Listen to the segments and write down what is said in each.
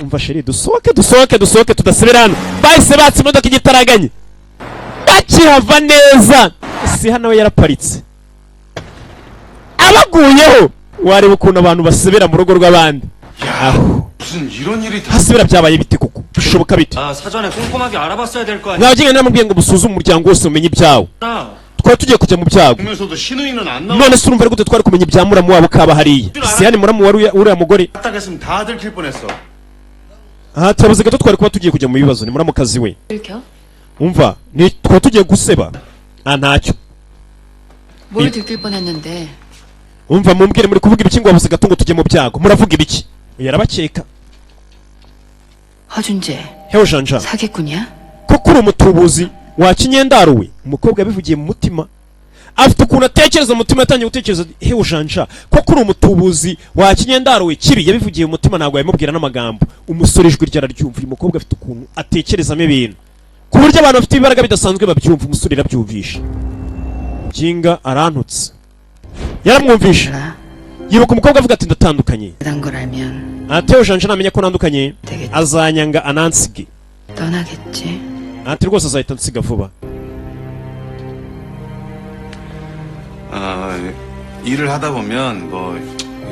umva sheri dusohoke tudasubira hano. Bahise batse imodoka igitaraganye bakihava neza. Si hano we yaraparitse abaguyeho. wareba ukuntu abantu basubira mu rugo rw'abandi. aho hasubira byabaye bite koko bishoboka bite? 사전에 꼼꼼하게 알아봤어야 될 거 아니야. mwabagenge namubwiye ngo musuzume umuryango wose umenye ibyawo. twari tugiye kujya mu byago. none se urumva gute twari kumenya ibya muramu wabo kaba hariya? si yani muramu wari uriya mugore? aha turabuze gato twari kuba tugiye kujya mu bibazo. ni muramukazi we. umva ni twari tugiye guseba. ntacyo. 뭘 들킬 뻔했는데. umva mumbwire muri kuvuga ibiki ngo wabuze gato ngo tujye mu byago. muravuga ibiki? yarabakeka. 허준재. hewe janja. 사기꾼이야? koko uri umutubuzi wa kinyendaro we? umukobwa yabivugiye mu mutima. afite ukuntu atekereza mu mutima. yatangiye gutekereza hewe janja koko uri umutubuzi wa kinyendaro we. kibi yabivugiye mu mutima ntabwo yamubwira n'amagambo. umusore ijwi rye araryumva. uyu mukobwa afite ukuntu atekerezamo ibintu ku buryo abantu bafite imbaraga bidasanzwe babyumva. umusore yarabyumvisha. jinga arantutse. yaramwumvisha. yibuka umukobwa avuga ati ndatandukanye. Ateo janja namenya ko nandukanye azanyanga anansige. ati rwose azahita nsiga vuba. 일을 하다 보면 뭐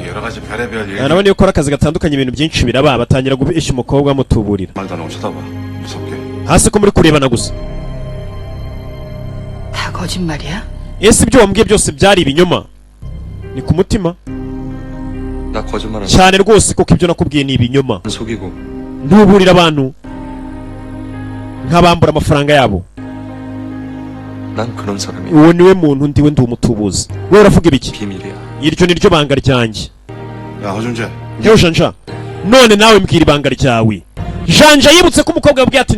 여러 가지 별의별 일. arabona yuko akazi gatandukanye ibintu byinshi biraba. batangira gubisha umukobwa amutuburira. 말도 안 하고 쳐다봐. 무섭게. hasi ko muri kurebana gusa. 다 거짓말이야? ese ibyo wambwiye byose byari ibinyoma? ni ku mutima 나 거짓말하지. cyane rwose koko ibyo nakubwiye ni ibinyoma. 속이고. ntuburira abantu nk'abambura amafaranga yabo. 난 그런 사람이야. uwo niwe muntu ndiwe ndi umutubuzi. wowe uravuga ibiki? 비밀이야. iryo ni ryo banga ryanjye. 야 허준재. hewe janja none nawe mbwira ibanga ryawe. janja yibutse ko umukobwa yabwiye ati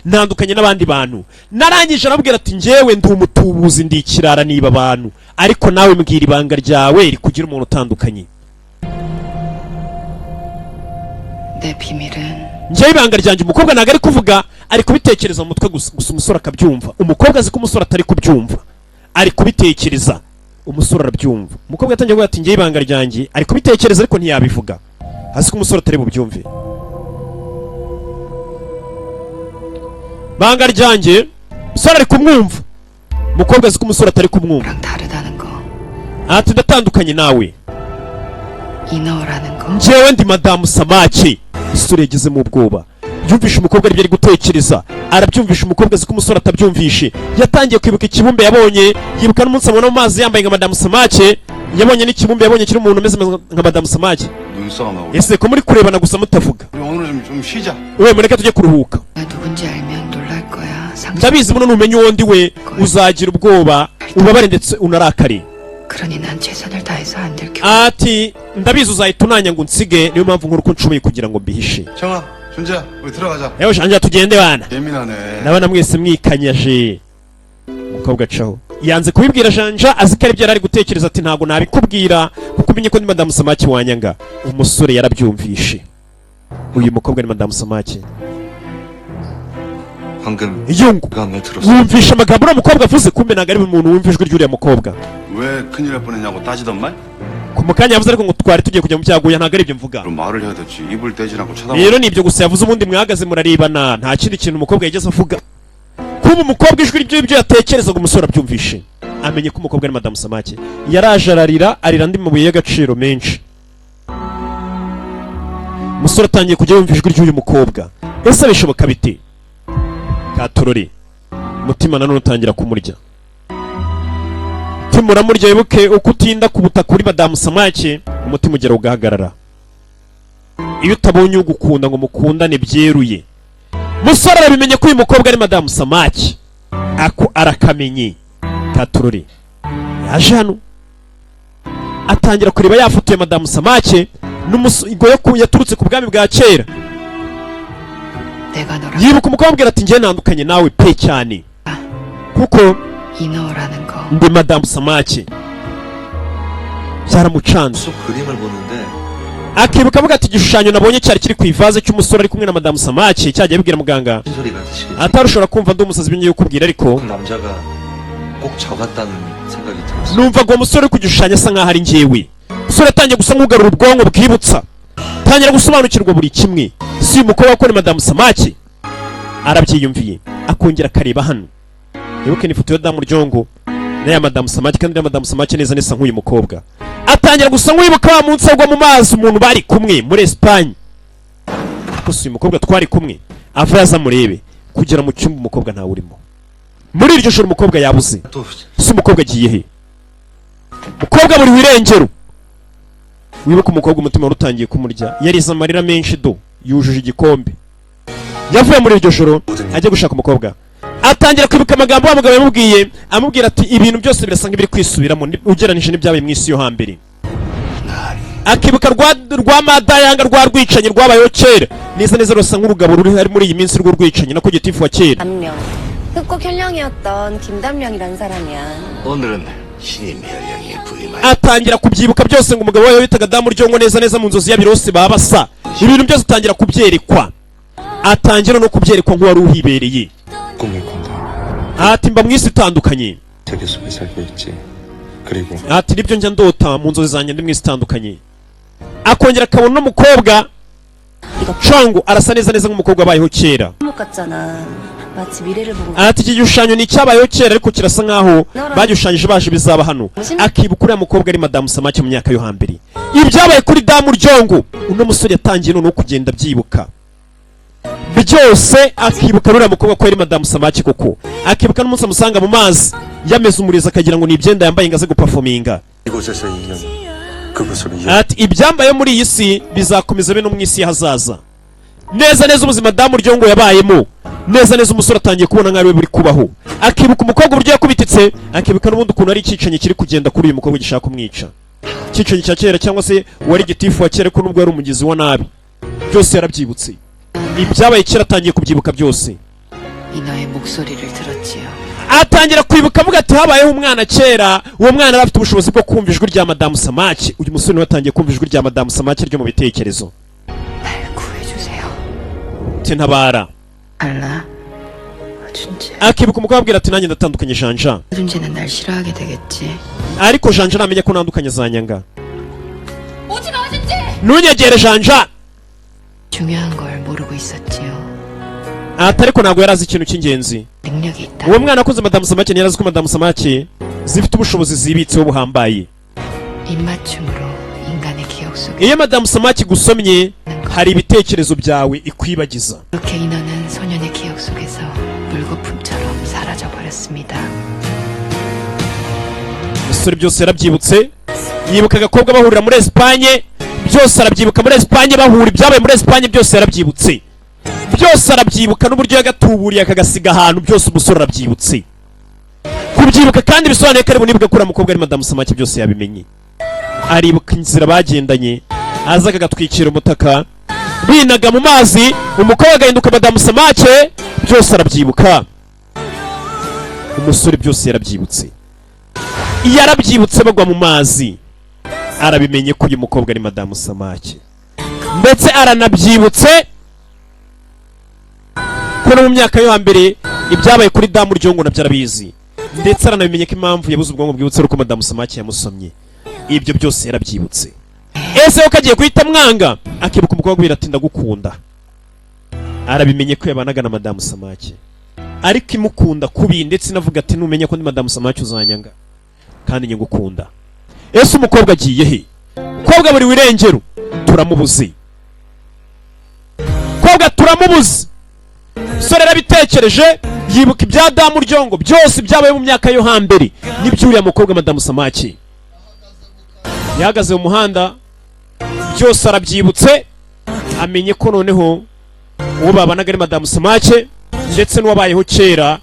ntandukanye n'abandi bantu. narangije arabwira ati njyewe ndi umutubuzi ndi ikirara niba abantu. ariko nawe mbwira ibanga ryawe rikugira umuntu utandukanye. 내 비밀은. njyewe ibanga ryanjye umukobwa ntabwo ari kuvuga ari kubitekereza mu mutwe gusa umusore akabyumva. umukobwa azi ko umusore atari kubyumva ari kubitekereza. umusore arabyumva. umukobwa yatangiye kuvuga ati njyewe ibanga ryanjye ari kubitekereza ariko ntiyabivuga. azi ko umusore atari bubyumve. banga ryanjye umusore ari kumwumva. umukobwa azi ko umusore atari kumwumva. ati ndatandukanye nawe. njyewe ndi madamu samaki. umusore yagezemo ubwoba. yumvisha umukobwa aribyo ari gutekereza. arabyumvisha umukobwa azi ko umusore atabyumvishe. yatangiye kwibuka ikibumbe yabonye. yibuka n'umunsi amubona mu mazi yambaye nka madamu samaki. yabonye n'ikibumbe yabonye kiri umuntu umeze nka madamu samaki. ese ko muri kurebana gusa mutavuga? we mureke tujye kuruhuka. ndabizi muno numenye uwo ndi we uzagira ubwoba ubabare ndetse unarakare. ati ndabizi uzahita unanya ngo unsige. niyo mpamvu nkuru ko nshoboye kugira ngo mbihishe. yewe janja tugende bana. ndabona mwese mwikanyaje. umukobwa acaho yanze kubibwira janja azi ko aribyo yari ari gutekereza. ati ntabwo nabikubwira kuko umenye ko ni madamu samaki wanyanga. umusore yarabyumvishe. uyu mukobwa ni madamu samaki. yungu wumvisha amagambo uriya mukobwa avuze. kumbe ntabwo ari umuntu wumva ijwi ry'uriya mukobwa. ku mukanya yavuze ariko ngo twari tugiye kujya mu byago. ntabwo ari ibyo mvuga. rero ni ibyo gusa yavuze. ubundi mwahagaze murarebana. nta kindi kintu umukobwa yigeze avuga. kuba umukobwa ijwi ry'ibyo yatekerezaga umusore abyumvishe. amenye ko umukobwa ari madamu samaki. yaraje ararira andi mabuye y'agaciro menshi. umusore atangiye kujya yumva ijwi ry'uyu mukobwa. ese bishoboka bite? katorore umutima nanone utangira kumurya. umutima uramurya. wibuke uko utinda ku butaka kuri madamu samaki umutima ugera ugahagarara. iyo utabonye ugukunda ngo mukundane byeruye. musore arabimenye ko uyu mukobwa ari madamu samaki. ako arakamenye. katorore yaje hano atangira kureba yafotoye madamu samaki n'umusigo yaturutse ku bwami bwa kera. yibuka umukobwa ati njye nandukanye nawe pe cyane kuko ndi madamu samaki. byaramucanze. akibuka avuga ati igishushanyo nabonye cyari kiri ku ivaze cy'umusore ari kumwe na madamu samaki. cyagiye abibwira muganga. atarushobora kumva ndi umusazi ibyo ngiye kukubwira ariko numva ngo uwo musore uri ku gishushanyo asa nkaho ari njyewe. umusore yatangiye gusa nk'ugarura ubwonko bwibutsa tangira gusobanukirwa buri kimwe. Si umukobwa ko ni Madamu Samaki. Arabyiyumviye akongera akareba hano. Ibuke ni foto ya Damu Ryongo na ya Madamu Samaki, kandi ya Madamu Samaki neza nesa nk'uyu mukobwa. Atangira gusa nk'uyibuka wa munsi agwa mu mazi umuntu bari kumwe muri Espagne. Ko si umukobwa twari kumwe. Ava yaza murebe kugera mu cyumba umukobwa ntawe urimo. Muri iryo joro umukobwa yabuze. Si umukobwa agiye he? Umukobwa buri wirengero. Wibuka umukobwa umutima warutangiye kumurya. Yarize amarira menshi do, yujuje igikombe. Yavuye muri iryo joro ajya gushaka umukobwa. Atangira kwibuka amagambo wa mugabo yamubwiye, amubwira ati ibintu byose birasa nk'ibiri kwisubiramo ugeranije n'ibyabaye mu isi yo hambere. Akibuka rwa madayanga rwa rwicanye rwabayeho kera. Neza neza rusa nk'urugabo ruri hari muri iyi minsi rwo rwicanye nako gitifu wa kera. 흑곡 현령이었던 김담령이란 사람이야. 오늘은 신임 현령의 부임을 Atangira kubyibuka byose ngo umugabo we bitaga Damu Ryongo neza neza mu nzozi y'abirose babasa. Ibintu byose atangira kubyerekwa. Atangira no kubyerekwa nk'uwari uhibereye. 꿈을 꾼다. Ati mba mwisi itandukanye. 세계 속에 살고 있지. 그리고 Ati nibyo njya ndota mu nzozi zanjye ndi mwisi itandukanye. Akongera akabona n'umukobwa Changu arasa neza neza nk'umukobwa abayeho kera. 못 같잖아. 마치 미래를 보고. Ati iki gishushanyo ni cyabayeho kera ariko kirasa nkaho bagishushanyije baje bizaba hano. Akibuka uriya mukobwa ari Madamu Samaki mu myaka yo hambere. Ibyabaye kuri Damu Ryongo uno musore yatangiye no kugenda byibuka. Byose akibuka uriya mukobwa ko ari Madamu Samaki koko. Akibuka n'umunsi amusanga mu mazi yameze umuriza akagira ngo ni ibyenda yambaye ngaze guperforminga. 이곳에서 2년 그곳으로 Ati ibyambaye muri iyi si bizakomeza be no mu isi hazaza. Neza neza ubuzima Damu Ryongo yabayemo. Neza neza umusore atangiye kubona nk'ari we buri kubaho. Akibuka umukobwa uburyo yakubititse, akibuka n'ubundi ukuntu ari icicanye kiri kugenda kuri uyu mukobwa gishaka kumwica. Icicanye cya kera cyangwa se wari gitifu wa kera ko nubwo yari umugizi wa nabi. Byose yarabyibutse. Ibyabaye kera atangiye kubyibuka byose. 이나의 목소리를 들었지요. Atangira kwibuka avuga ati habayeho umwana kera, uwo mwana yari afite ubushobozi bwo kumva ijwi rya Madamu Samaki. Uyu musore watangiye kumva ijwi rya Madamu Samaki ryo mu bitekerezo. 날 구해주세요. Tentabara. 알라. 준재. Akibuka umukobwa abwira ati nanjye ndatandukanye Janja. 준재는 날 싫어하게 되겠지. Ariko Janja namenye ko nandukanye zanyanga. 오지마 준재. Ntunyegere Janja. 중요한 걸 모르고 있었지요. Atariko ntabwo yarazi ikintu cy'ingenzi. 능력이 있다. Uwo mwana akoze Madamu Samaki yarazi ko Madamu Samaki zifite ubushobozi zibitseho buhambaye. 입맞춤으로 인간의 기억 속에 Iyo Madamu Samaki gusomye hari ibitekerezo byawe ikwibagiza. 그렇게 인어는 소년의 기억 속에서 물거품처럼 사라져 버렸습니다. Umusore byose yarabyibutse. Yibuka agakobwa bahurira muri Espagne. Byose arabyibuka muri Espagne bahura ibyabaye muri Espagne byose yarabyibutse. Byose arabyibuka n'uburyo yagatuburiye akagasiga ahantu byose umusore arabyibutse. Kubyibuka kandi bisobanuye ko ari bunibuka kuri umukobwa ari Madamu Samaki byose yabimenye. Aribuka inzira bagendanye azaga agatwikira umutaka binaga mu mazi umukobwa agahinduka Madamu Samaki byose arabyibuka. Umusore byose yarabyibutse. Yarabyibutse bagwa mu mazi arabimenye ko uyu mukobwa ari Madamu Samaki. Ndetse aranabyibutse ko no mu myaka yo hambere ibyabaye kuri Damu Ryongo nabyo arabizi. Ndetse aranabimenye ko impamvu yabuze ubwonko bwibutse uko Madamu Samaki yamusomye. Ibyo byose yarabyibutse. Ese ko kagiye guhita mwanga akibuka umukobwa wira ati ndagukunda. Arabimenye ko yabanaga na Madamu Samaki. Ariko imukunda kubi ndetse navuga ati numenye ko ndi Madamu Samaki uzanyanga kandi nyingukunda. Ese umukobwa agiye he? Umukobwa buri wirengero turamubuze. Umukobwa turamubuze. Sore yarabitekereje yibuka ibya Damu Ryongo byose byabaye mu myaka yo hambere n'ibyuriya mukobwa Madamu Samaki. Yahagaze mu muhanda byose arabyibutse amenye ko noneho uwo babanaga ari Madamu Samaki ndetse n'uwabayeho kera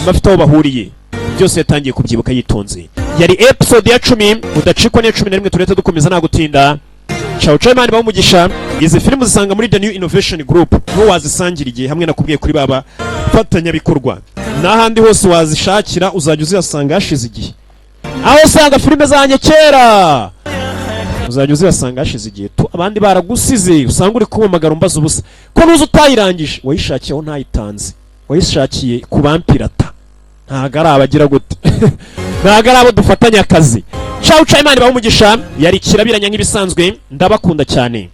bafite aho bahuriye. Byose yatangiye kubyibuka yitonze. Yari episode ya 10 udacikwa ne 11 tureta dukomeza nta gutinda. Ciao ciao mani bamugisha. Izi filmu zisanga muri The New Innovation Group. No wazisangira igihe hamwe nakubwiye kuri baba fatanya bikorwa. N'ahandi hose wazishakira uzajya uziyasanga hashize igihe. Aho usanga filime zanye kera uzajya uziyasanga hashize igihe. Abandi baragusize usanga uri kumamagara umbaza ubusa. Ko nuzo utayirangije wayishakiye aho ntayitanze. Wayishakiye ku bampirata. Ntago ari abagira gute. Ntago ari abo dufatanya akazi. Ciao ciao mani bamugisha. Yari kirabiranya nk'ibisanzwe ndabakunda cyane.